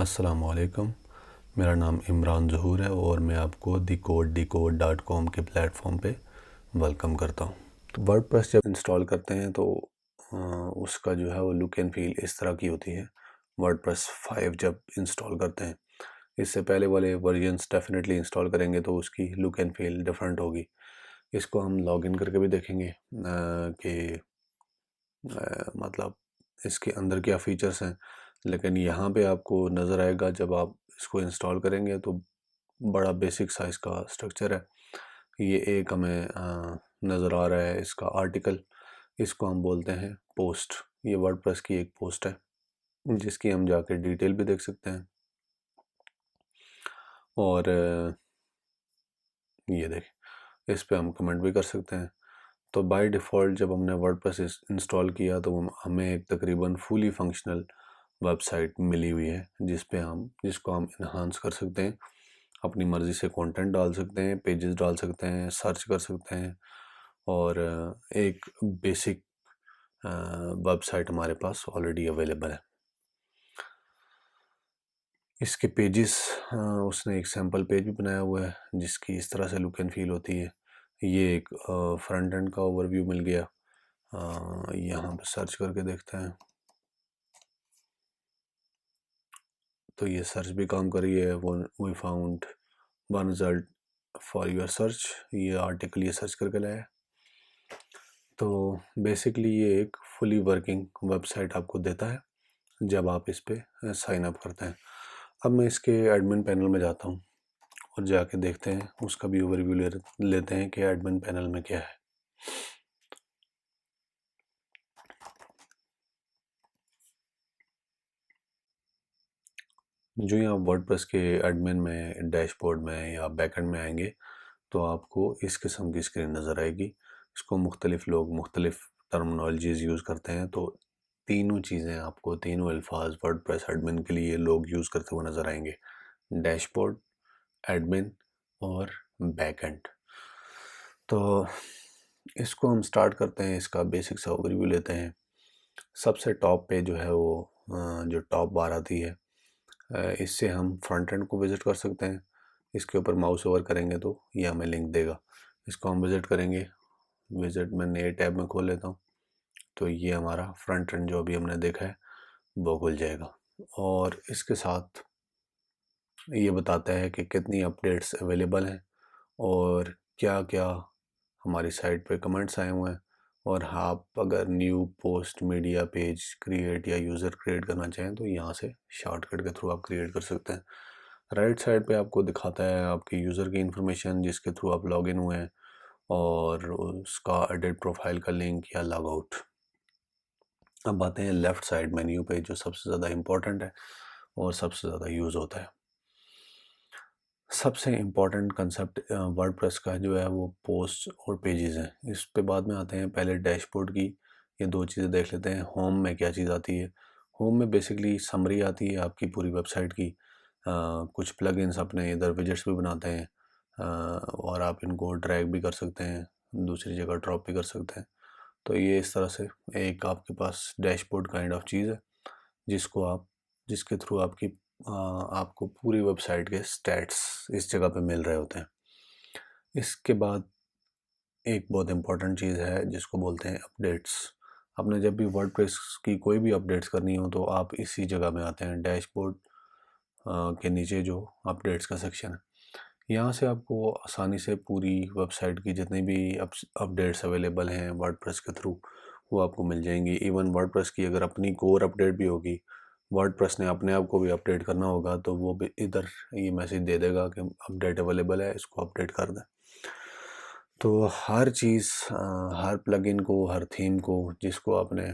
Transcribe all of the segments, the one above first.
अस्सलामुअलैकुम। मेरा नाम इमरान ज़हूर है और मैं आपको decode.com के प्लेटफॉर्म पे वेलकम करता हूँ। तो वर्डप्रेस जब इंस्टॉल करते हैं तो उसका जो है वो लुक एंड फील इस तरह की होती है। वर्डप्रेस 5 जब इंस्टॉल करते हैं, इससे पहले वाले वर्जन्स डेफिनेटली इंस्टॉल करेंगे तो उसकी लुक एंड फील डिफरेंट होगी। इसको हम लॉगिन करके भी देखेंगे कि मतलब इसके अंदर क्या फ़ीचर्स हैं, लेकिन यहाँ पे आपको नज़र आएगा जब आप इसको इंस्टॉल करेंगे तो बड़ा बेसिक साइज़ का स्ट्रक्चर है। ये एक हमें नज़र आ रहा है इसका आर्टिकल, इसको हम बोलते हैं पोस्ट। ये वर्डप्रेस की एक पोस्ट है जिसकी हम जाके डिटेल भी देख सकते हैं। और ये देखें, इस पे हम कमेंट भी कर सकते हैं। तो बाय डिफ़ॉल्ट जब हमने वर्डप्रेस इंस्टॉल किया तो हमें एक तकरीबन फुली फंक्शनल वेबसाइट मिली हुई है जिसको हम इन्हांस कर सकते हैं, अपनी मर्ज़ी से कंटेंट डाल सकते हैं, पेजेस डाल सकते हैं, सर्च कर सकते हैं और एक बेसिक वेबसाइट हमारे पास ऑलरेडी अवेलेबल है। इसके पेजेस उसने एक सैम्पल पेज भी बनाया हुआ है जिसकी इस तरह से लुक एंड फील होती है। ये एक फ्रंट एंड का ओवरव्यू मिल गया। यहाँ पे सर्च करके देखते हैं तो ये सर्च भी काम कर रही है। We found one result for your search, ये आर्टिकल ये सर्च करके लाया है। तो बेसिकली ये एक फुली वर्किंग वेबसाइट आपको देता है जब आप इस पे साइन अप करते हैं। अब मैं इसके एडमिन पैनल में जाता हूँ और जाके देखते हैं, उसका भी ओवरव्यू लेते हैं कि एडमिन पैनल में क्या है। जो यहाँ वर्डप्रेस के एडमिन में डैशबोर्ड में या बैकएंड में आएंगे तो आपको इस किस्म की स्क्रीन नज़र आएगी। इसको मुख्तलिफ़ लोग मुख्तलिफ़ टर्मिनोलॉजीज़ यूज़ करते हैं, तो तीनों चीज़ें आपको, तीनों अल्फाज वर्डप्रेस एडमिन के लिए लोग यूज़ करते हुए नज़र आएंगे: डैशबोर्ड, एडमिन और बैकएंड। तो इसको हम स्टार्ट करते हैं, इसका बेसिक सा ओवरव्यू लेते हैं। सबसे टॉप पे जो है वो जो टॉप बार आती है, इससे हम फ्रंट एंड को विज़िट कर सकते हैं। इसके ऊपर माउस ओवर करेंगे तो ये हमें लिंक देगा, इसको हम विज़िट करेंगे। विज़िट मैं नए टैब में खोल लेता हूँ तो ये हमारा फ्रंट एंड जो अभी हमने देखा है वो खुल जाएगा और इसके साथ ये बताता है कि कितनी अपडेट्स अवेलेबल हैं और क्या क्या हमारी साइट पे कमेंट्स आए हुए हैं। और आप अगर new post media page create या यूज़र क्रिएट करना चाहें तो यहाँ से शॉर्टकट के थ्रू आप क्रिएट कर सकते हैं। राइट साइड पे आपको दिखाता है आपके यूज़र की इंफॉर्मेशन जिसके थ्रू आप लॉगिन हुए हैं और उसका एडिट प्रोफाइल का लिंक या लॉग आउट। अब आते हैं लेफ़्ट साइड मेन्यू पे जो सबसे ज़्यादा इम्पोर्टेंट है और सबसे ज़्यादा यूज़ होता है। सबसे इम्पोर्टेंट कंसेप्ट वर्डप्रेस का जो है वो पोस्ट और पेजेस हैं। इस पे बाद में आते हैं। पहले डैशबोर्ड की ये दो चीज़ें देख लेते हैं। होम में क्या चीज़ आती है? होम में बेसिकली समरी आती है आपकी पूरी वेबसाइट की। कुछ प्लगइन्स अपने इधर विजेट्स भी बनाते हैं और आप इनको ड्रैग भी कर सकते हैं, दूसरी जगह ड्रॉप भी कर सकते हैं। तो ये इस तरह से एक आपके पास डैशबोर्ड काइंड ऑफ चीज़ है जिसके थ्रू आपको पूरी वेबसाइट के स्टैट्स इस जगह पे मिल रहे होते हैं। इसके बाद एक बहुत इम्पॉर्टेंट चीज़ है जिसको बोलते हैं अपडेट्स। आपने जब भी वर्डप्रेस की कोई भी अपडेट्स करनी हो तो आप इसी जगह में आते हैं। डैशबोर्ड के नीचे जो अपडेट्स का सेक्शन है, यहाँ से आपको आसानी से पूरी वेबसाइट की जितनी भी अपडेट्स अवेलेबल हैं वर्डप्रेस के थ्रू वो आपको मिल जाएंगी। इवन वर्डप्रेस की अगर अपनी कोर अपडेट भी होगी, वर्डप्रेस ने अपने आप को भी अपडेट करना होगा तो वो भी इधर ये मैसेज दे देगा कि अपडेट अवेलेबल है, इसको अपडेट कर दें। तो हर चीज़, हर प्लगइन को, हर थीम को जिसको आपने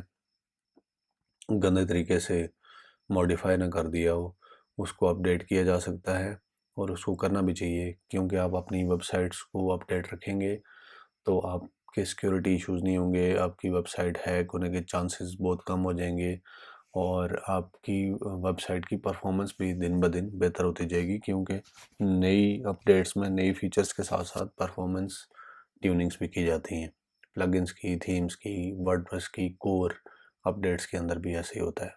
गंदे तरीके से मॉडिफाई ना कर दिया हो उसको अपडेट किया जा सकता है और उसको करना भी चाहिए, क्योंकि आप अपनी वेबसाइट्स को अपडेट रखेंगे तो आपके सिक्योरिटी इश्यूज़ नहीं होंगे, आपकी वेबसाइट हैक होने के चांसेस बहुत कम हो जाएंगे और आपकी वेबसाइट की परफॉर्मेंस भी दिन ब दिन बेहतर होती जाएगी, क्योंकि नई अपडेट्स में नई फीचर्स के साथ साथ परफॉर्मेंस ट्यूनिंग्स भी की जाती हैं। प्लगइन्स की, थीम्स की, वर्डप्रेस की कोर अपडेट्स के अंदर भी ऐसे ही होता है।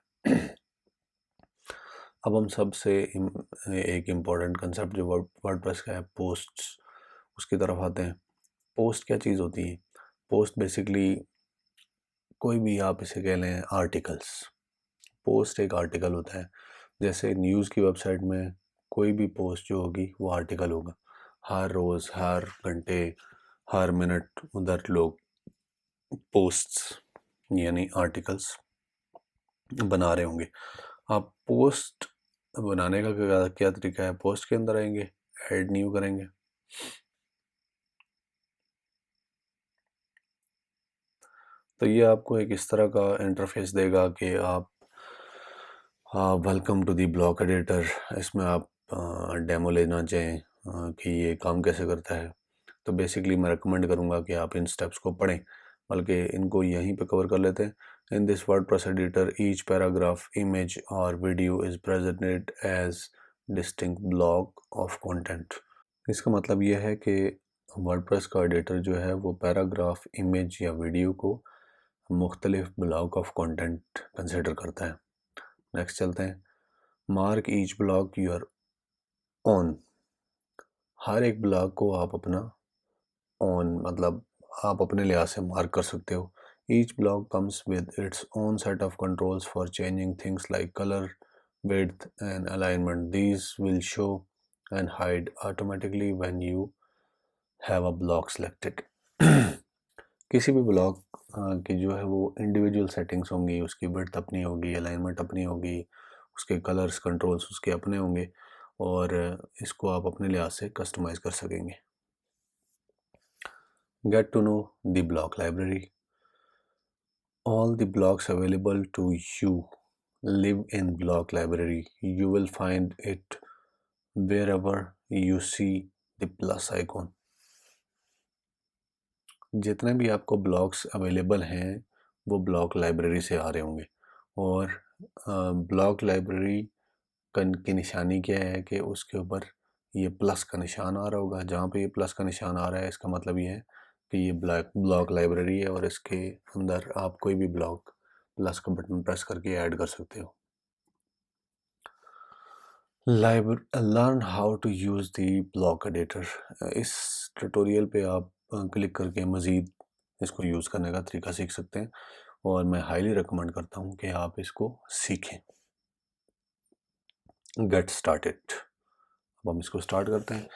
अब हम सबसे एक इम्पॉर्टेंट कंसेप्ट जो वर्डप्रेस का है, पोस्ट्स, उसकी तरफ आते हैं। पोस्ट क्या चीज़ होती है? पोस्ट बेसिकली कोई भी आप इसे कह लें आर्टिकल्स। पोस्ट एक आर्टिकल होता है। जैसे न्यूज़ की वेबसाइट में कोई भी पोस्ट जो होगी वो आर्टिकल होगा। हर रोज़, हर घंटे, हर मिनट उधर लोग पोस्ट्स यानी आर्टिकल्स बना रहे होंगे। आप पोस्ट बनाने का क्या तरीका है? पोस्ट के अंदर आएंगे, ऐड न्यू करेंगे। तो ये आपको एक इस तरह का इंटरफेस देगा कि आप welcome to the block editor. इसमें आप डेमो लेना चाहें कि ये काम कैसे करता है, तो बेसिकली मैं रिकमेंड करूँगा कि आप इन स्टेप्स को पढ़ें, बल्कि इनको यहीं पे कवर कर लेते हैं। In this WordPress editor each paragraph, image और video is presented as distinct block of content. इसका मतलब ये है कि वर्डप्रेस का एडिटर जो है वो पैराग्राफ, इमेज या वीडियो को मुख्तलिफ ब्लॉक ऑफ कंटेंट कंसिडर करता है। नेक्स्ट चलते हैं। Mark each block your on. हर एक ब्लॉक को आप अपना ऑन मतलब आप अपने लिहाज से मार्क कर सकते हो। Each block comes with its own set of controls for changing things like colour, width and alignment. These will show and hide automatically when you have a block selected. किसी भी ब्लॉक की जो है वो individual settings होंगी, उसकी width अपनी होगी, अलाइनमेंट अपनी होगी, उसके कलर्स कंट्रोल्स उसके अपने होंगे और इसको आप अपने लिहाज से कस्टमाइज़ कर सकेंगे। Get to know the block library. All the blocks available to you live in block library. You will find it wherever you see the plus icon. जितने भी आपको ब्लॉक्स अवेलेबल हैं वो ब्लॉक लाइब्रेरी से आ रहे होंगे और ब्लॉक लाइब्रेरी की निशानी क्या है कि उसके ऊपर ये प्लस का निशान आ रहा होगा। जहाँ पे ये प्लस का निशान आ रहा है इसका मतलब ये है कि ये ब्लॉक लाइब्रेरी है और इसके अंदर आप कोई भी ब्लॉक प्लस का बटन प्रेस करके ऐड कर सकते हो। Learn how to use the block editor. इस ट्यूटोरियल पे आप क्लिक करके मज़ीद इसको यूज़ करने का तरीका सीख सकते हैं और मैं हाईली रिकमेंड करता हूँ कि आप इसको सीखें। Get started. अब हम इसको स्टार्ट करते हैं।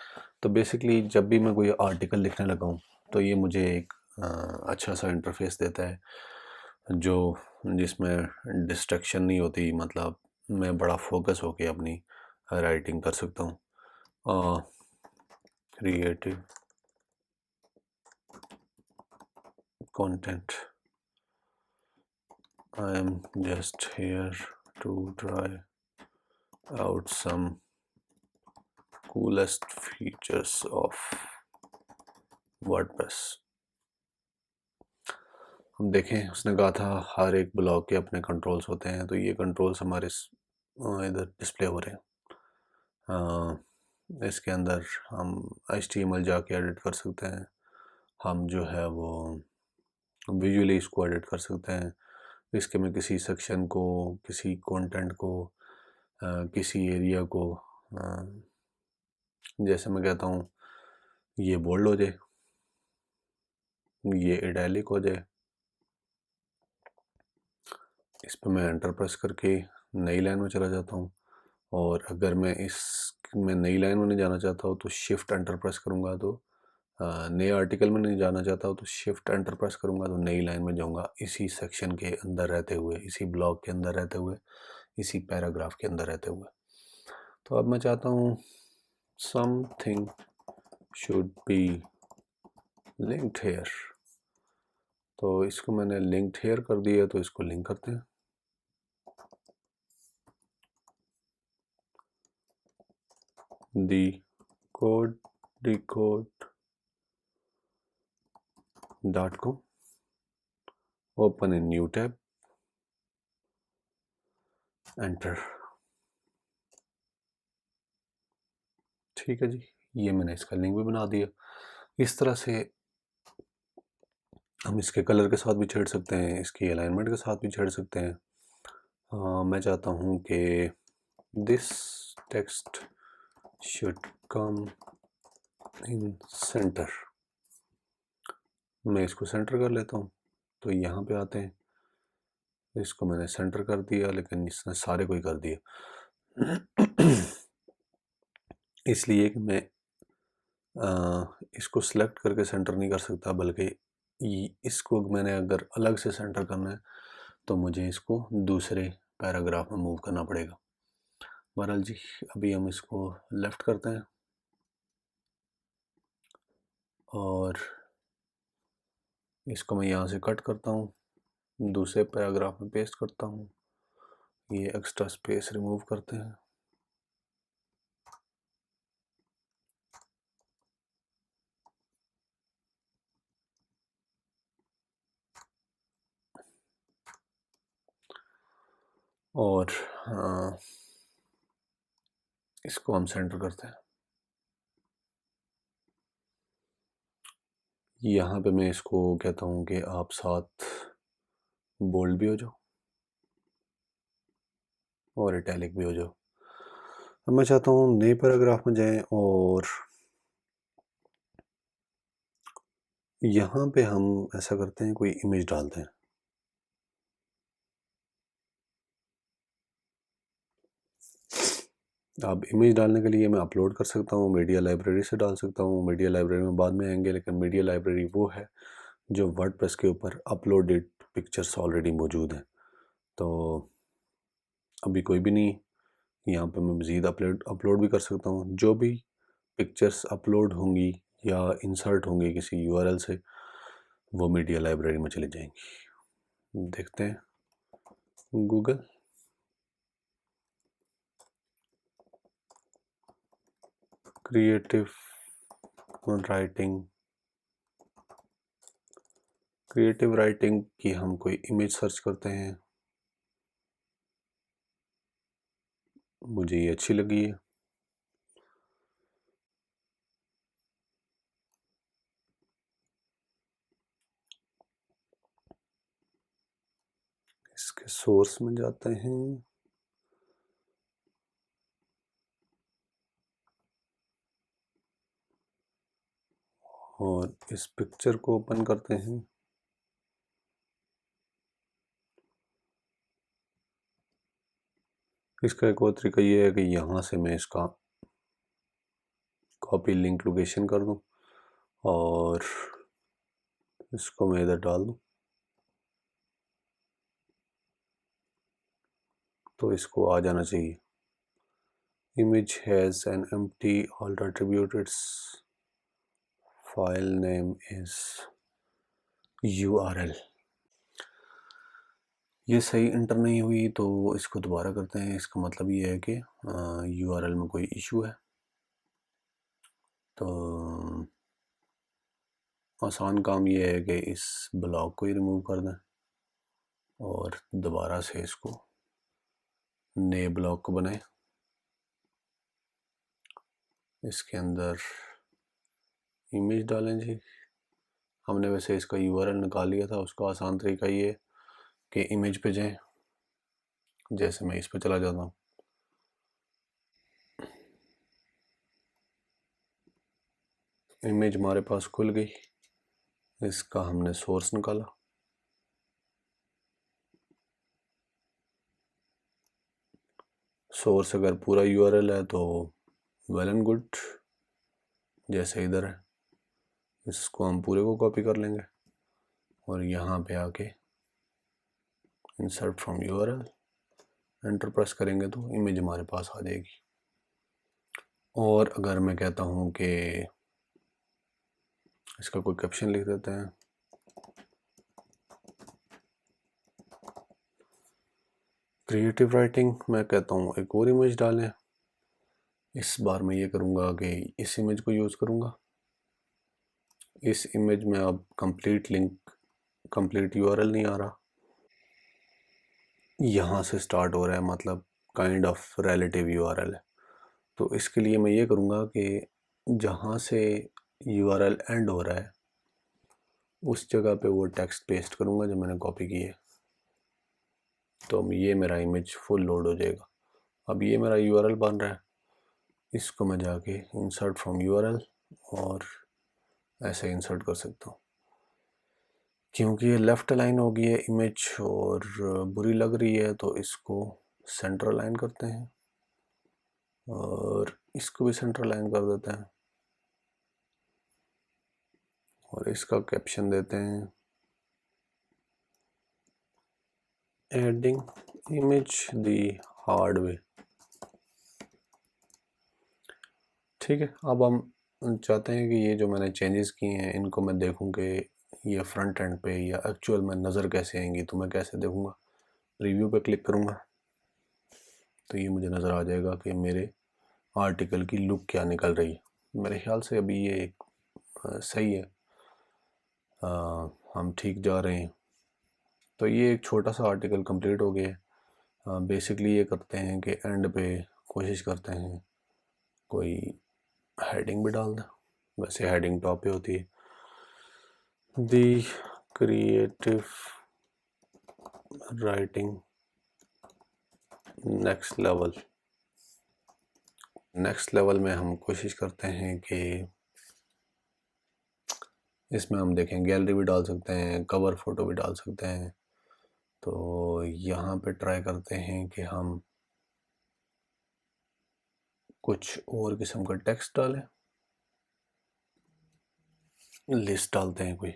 तो बेसिकली जब भी मैं कोई आर्टिकल लिखने लगा हूँ तो ये मुझे एक अच्छा सा इंटरफेस देता है जो जिसमें डिस्ट्रैक्शन नहीं होती, मतलब मैं बड़ा फोकस होके अपनी राइटिंग कर सकता हूँ। Creative content, I am just here to try out some coolest features of WordPress। हम देखें उसने कहा था हर एक ब्लॉक के अपने कंट्रोल्स होते हैं, तो ये कंट्रोल्स हमारे इधर डिस्प्ले हो रहे हैं। इसके अंदर हम HTML जाके एडिट कर सकते हैं, हम जो है वो विजुअली इसको एडिट कर सकते हैं। इसके में किसी सेक्शन को, किसी कंटेंट को, किसी एरिया को, जैसे मैं कहता हूँ ये बोल्ड हो जाए, ये इटैलिक हो जाए, इस पर मैं एंटर प्रेस करके नई लाइन में चला जाता हूँ। और अगर मैं मैं नई लाइन में नहीं जाना चाहता हूँ तो शिफ्ट एंटर प्रेस करूँगा तो नए आर्टिकल में नहीं जाना चाहता हूँ तो शिफ्ट एंटर प्रेस करूँगा तो नई लाइन में जाऊँगा, इसी सेक्शन के अंदर रहते हुए, इसी ब्लॉक के अंदर रहते हुए, इसी पैराग्राफ के अंदर रहते हुए। तो अब मैं चाहता हूँ something should be linked here, तो इसको मैंने लिंक्ड हेयर कर दिया, तो इसको लिंक करते हैं। decode.com, open a new tab, enter। ठीक है जी, ये मैंने इसका लिंक भी बना दिया। इस तरह से हम इसके कलर के साथ भी छेड़ सकते हैं, इसकी अलाइनमेंट के साथ भी छेड़ सकते हैं। मैं चाहता हूँ कि this text should come in centre. मैं इसको सेंटर कर लेता हूँ। तो यहाँ पे आते हैं, इसको मैंने सेंटर कर दिया, लेकिन इसने सारे को ही कर दिया। इसलिए कि मैं इसको सिलेक्ट करके सेंटर नहीं कर सकता, बल्कि इसको मैंने अगर अलग से सेंटर करना है तो मुझे इसको दूसरे पैराग्राफ में मूव करना पड़ेगा। बहरहाल जी, अभी हम इसको लेफ़्ट करते हैं और इसको मैं यहाँ से कट करता हूँ, दूसरे पैराग्राफ में पेस्ट करता हूँ। ये एक्स्ट्रा स्पेस रिमूव करते हैं। और इसको हम सेंटर करते हैं। यहाँ पे मैं इसको कहता हूँ कि आप साथ बोल्ड भी हो जाओ और इटैलिक भी हो जाओ। अब मैं चाहता हूँ नए पैराग्राफ में जाएं और यहाँ पे हम ऐसा करते हैं, कोई इमेज डालते हैं। अब इमेज डालने के लिए मैं अपलोड कर सकता हूँ, मीडिया लाइब्रेरी से डाल सकता हूँ। मीडिया लाइब्रेरी में बाद में आएंगे, लेकिन मीडिया लाइब्रेरी वो है जो वर्डप्रेस के ऊपर अपलोडेड पिक्चर्स ऑलरेडी मौजूद हैं। तो अभी कोई भी नहीं, यहाँ पे मैं मज़ीद अपलोड भी कर सकता हूँ। जो भी पिक्चर्स अपलोड होंगी या इंसर्ट होंगी किसी यूआरएल से, वो मीडिया लाइब्रेरी में चली जाएंगी। देखते हैं गूगल, क्रिएटिव राइटिंग की हम कोई इमेज सर्च करते हैं। मुझे ये अच्छी लगी है। इसके सोर्स में जाते हैं और इस पिक्चर को ओपन करते हैं। इसका एक और तरीका ये है कि यहाँ से मैं इसका कॉपी लिंक लोकेशन कर दूँ और इसको मैं इधर डाल दूँ, तो इसको आ जाना चाहिए। Image has an empty alt attribute. Its file name is URL। ये सही इंटर नहीं हुई तो इसको दोबारा करते हैं। इसका मतलब ये है कि URL में कोई इशू है। तो आसान काम ये है कि इस ब्लॉक को ही रिमूव कर दें और दोबारा से इसको नए ब्लॉक को बनाएं। इसके अंदर इमेज डालें जी। हमने वैसे इसका URL निकाल लिया था। उसका आसान तरीका ये है कि इमेज पे जाएं, जैसे मैं इस पे चला जाता हूँ। इमेज हमारे पास खुल गई। इसका हमने सोर्स निकाला। सोर्स अगर पूरा URL है तो वेल एंड गुड, जैसे इधर है। इसको हम पूरे को कॉपी कर लेंगे और यहाँ पे आके insert from URL enter press करेंगे तो इमेज हमारे पास आ जाएगी। और अगर मैं कहता हूँ कि इसका कोई कैप्शन लिख देते हैं, क्रिएटिव राइटिंग, मैं कहता हूँ एक और इमेज डालें। इस बार मैं ये करूँगा कि इस इमेज को यूज़ करूँगा। इस इमेज में अब कंप्लीट लिंक, कंप्लीट URL नहीं आ रहा, यहाँ से स्टार्ट हो रहा है, मतलब काइंड ऑफ रिलेटिव URL है। तो इसके लिए मैं ये करूँगा कि जहाँ से URL एंड हो रहा है उस जगह पे वो टेक्स्ट पेस्ट करूँगा जो मैंने कॉपी की है। तो ये मेरा इमेज फुल लोड हो जाएगा। अब ये मेरा यूआरएल बन रहा है, इसको मैं जाके इंसर्ट फ्रॉम यूआरएल और ऐसे इंसर्ट कर सकता हूँ। क्योंकि ये लेफ़्ट अलाइन हो गई है इमेज और बुरी लग रही है, तो इसको सेंटर अलाइन करते हैं और इसको भी सेंटर अलाइन कर देते हैं और इसका कैप्शन देते हैं adding image the hard way. ठीक है, अब हम चाहते हैं कि ये जो मैंने चेंजेस किए हैं इनको मैं देखूं कि ये फ्रंट एंड पे या एक्चुअल में नज़र कैसे आएंगी। तो मैं कैसे देखूंगा, रिव्यू पे क्लिक करूंगा तो ये मुझे नज़र आ जाएगा कि मेरे आर्टिकल की लुक क्या निकल रही है। मेरे ख्याल से अभी ये सही है, हम ठीक जा रहे हैं। तो ये एक छोटा सा आर्टिकल कंप्लीट हो गया। बेसिकली ये करते हैं कि एंड पे कोशिश करते हैं कोई हेडिंग भी डाल दें। वैसे हेडिंग टॉप पे होती है, the creative writing next level. Next level में हम कोशिश करते हैं कि इसमें हम देखें गैलरी भी डाल सकते हैं, कवर फोटो भी डाल सकते हैं। तो यहाँ पे ट्राई करते हैं कि हम कुछ और किस्म का टेक्स्ट डालें, लिस्ट डालते हैं कोई,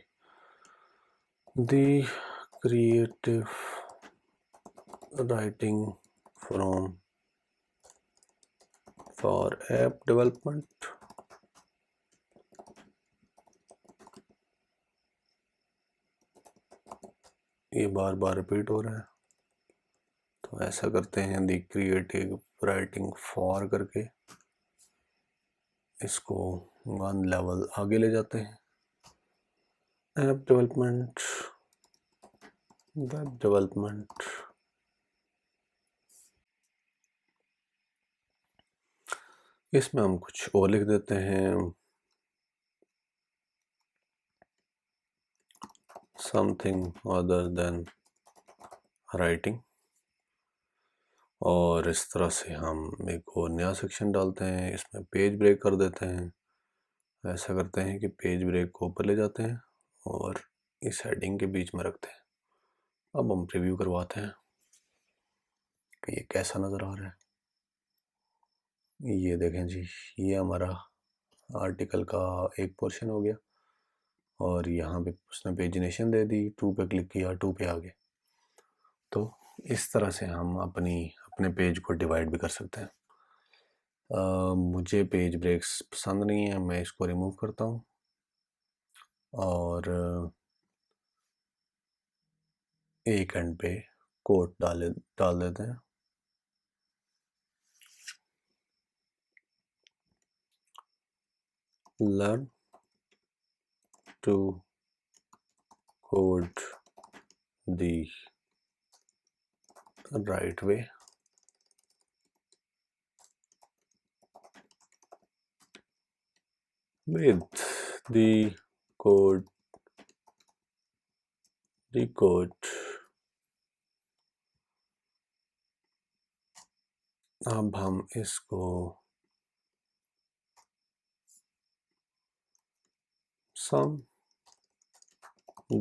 the creative writing from for app development. ये बार बार रिपीट हो रहा है, तो ऐसा करते हैं दी क्रिएटिव राइटिंग फॉर करके इसको वन लेवल आगे ले जाते हैं। App development, web development. इसमें हम कुछ और लिख देते हैं, समथिंग अदर देन राइटिंग। और इस तरह से हम एक और नया सेक्शन डालते हैं, इसमें पेज ब्रेक कर देते हैं। ऐसा करते हैं कि पेज ब्रेक को ऊपर ले जाते हैं और इस हेडिंग के बीच में रखते हैं। अब हम प्रीव्यू करवाते हैं कि ये कैसा नज़र आ रहा है। ये देखें जी, ये हमारा आर्टिकल का एक पोर्शन हो गया और यहाँ पे उसने पेजिनेशन दे दी, 2 पे क्लिक किया, 2 पे आ गए। तो इस तरह से हम अपने पेज को डिवाइड भी कर सकते हैं। मुझे पेज ब्रेक्स पसंद नहीं है, मैं इसको रिमूव करता हूँ और एक एंड पे कोट डाल देते हैं। Learn to code the right way. with the code अब हम इसको सम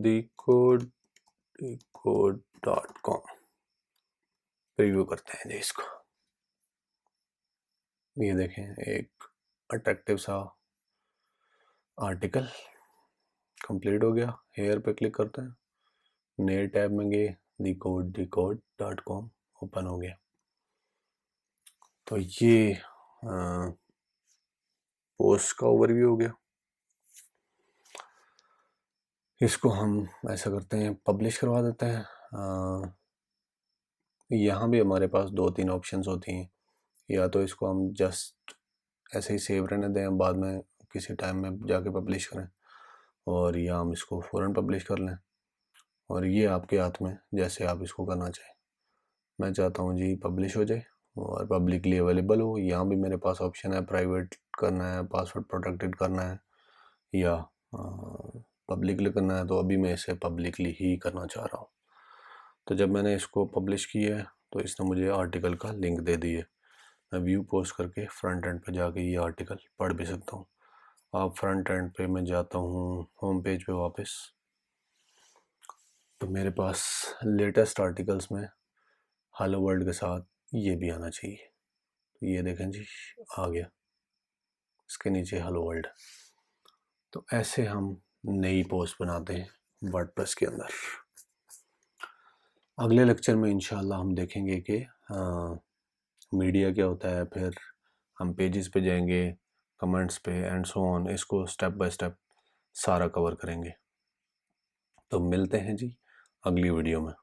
decode.com प्रीव्यू करते हैं जी इसको। ये देखें, एक अट्रैक्टिव सा आर्टिकल कंप्लीट हो गया। हेयर पे क्लिक करते हैं, नए टैब में गए, decode.com ओपन हो गया। तो ये पोस्ट का ओवरव्यू हो गया। इसको हम ऐसा करते हैं, पब्लिश करवा देते हैं। यहाँ भी हमारे पास 2-3 ऑप्शंस होती हैं, या तो इसको हम जस्ट ऐसे ही सेव रहने दें, बाद में किसी टाइम में जाके पब्लिश करें, और या हम इसको फ़ौरन पब्लिश कर लें। और ये आपके हाथ में, जैसे आप इसको करना चाहें। मैं चाहता हूँ जी पब्लिश हो जाए और पब्लिकली अवेलेबल हो। यहाँ भी मेरे पास ऑप्शन है, प्राइवेट करना है, पासवर्ड प्रोटेक्टेड करना है, या पब्लिकली करना है। तो अभी मैं इसे पब्लिकली ही करना चाह रहा हूँ। तो जब मैंने इसको पब्लिश किया है तो इसने मुझे आर्टिकल का लिंक दे दिए। मैं व्यू पोस्ट करके फ्रंट एंड पे जाके ये आर्टिकल पढ़ भी सकता हूँ। आप फ्रंट एंड पे मैं जाता हूँ होम पेज पे वापस, तो मेरे पास लेटेस्ट आर्टिकल्स में हेलो वर्ल्ड के साथ ये भी आना चाहिए। तो ये देखें जी, आ गया, इसके नीचे हेलो वर्ल्ड। तो ऐसे हम नई पोस्ट बनाते हैं वर्डप्रेस के अंदर। अगले लेक्चर में इंशाल्लाह हम देखेंगे कि मीडिया क्या होता है, फिर हम पेजेस पे जाएंगे, कमेंट्स पे एंड सो ऑन, इसको स्टेप बाय स्टेप सारा कवर करेंगे। तो मिलते हैं जी अगली वीडियो में।